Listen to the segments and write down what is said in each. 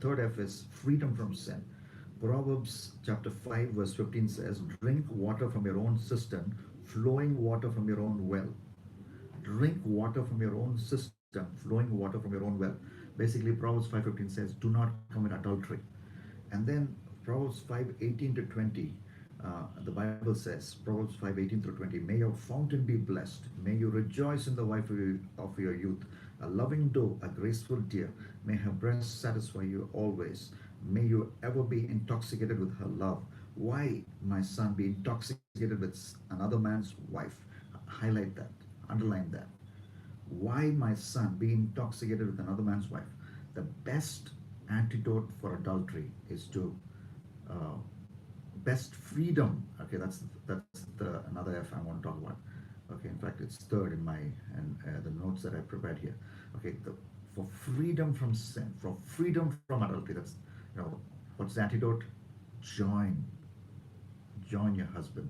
third F is freedom from sin. Proverbs chapter 5 verse 15 says, drink water from your own cistern, flowing water from your own well. Drink water from your own system, flowing water from your own well. Basically, Proverbs 5:15 says, do not commit adultery. And then Proverbs 5:18 to 20, the Bible says, Proverbs 5:18 through 20, may your fountain be blessed. May you rejoice in the wife of your youth. A loving doe, a graceful deer, may her breast satisfy you always. May you ever be intoxicated with her love. Why, my son, be intoxicated with another man's wife? Highlight that, underline that. Why, my son, be intoxicated with another man's wife? The best antidote for adultery is to uh, best freedom. Okay, that's the another F I want to talk about. Okay, in fact, it's third in my and the notes that I prepared here. Okay, for freedom from sin, for freedom from adultery. That's what's the antidote? Join, join your husband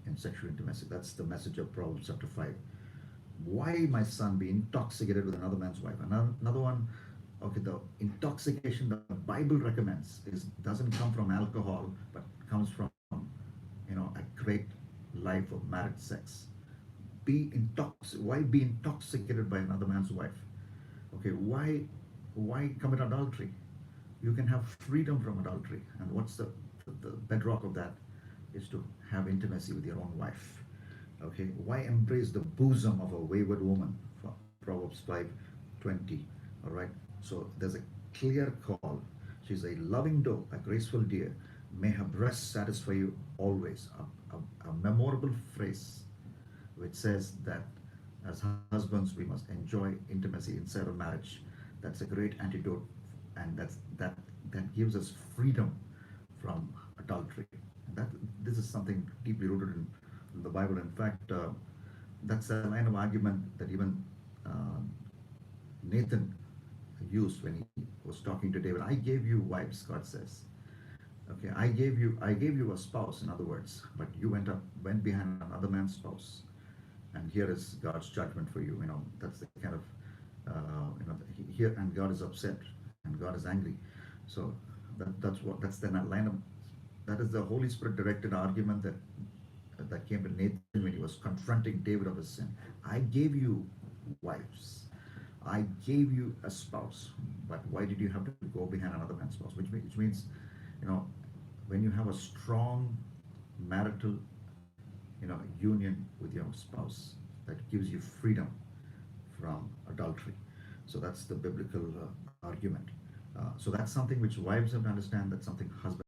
in sexual intimacy. That's the message of Proverbs chapter 5. Why, my son, be intoxicated with another man's wife? Another one, okay, the intoxication the Bible recommends doesn't come from alcohol, but comes from a great life of marriage sex. Why be intoxicated by another man's wife? Okay, why commit adultery? You can have freedom from adultery. And what's the bedrock of that is to have intimacy with your own wife. Okay, why embrace the bosom of a wayward woman? Proverbs 5:20. All right, so there's a clear call. She's a loving doe, a graceful deer. May her breast satisfy you always. A memorable phrase which says that as husbands we must enjoy intimacy inside of marriage. That's a great antidote, and that gives us freedom from adultery. And that this is something deeply rooted in the Bible. In fact, that's a line of argument that even Nathan used when he was talking to David. I gave you wives, God says. Okay, I gave you a spouse, in other words, but you went behind another man's spouse, and here is God's judgment for you. That's the kind of here, and God is upset, and God is angry. So that's the line of that is the Holy Spirit directed argument that came to Nathan when he was confronting David of his sin. I gave you wives. I gave you a spouse, but why did you have to go behind another man's spouse? Which means, when you have a strong marital, union with your spouse, that gives you freedom from adultery. So that's the biblical argument. So that's something which wives have to understand. That's something husbands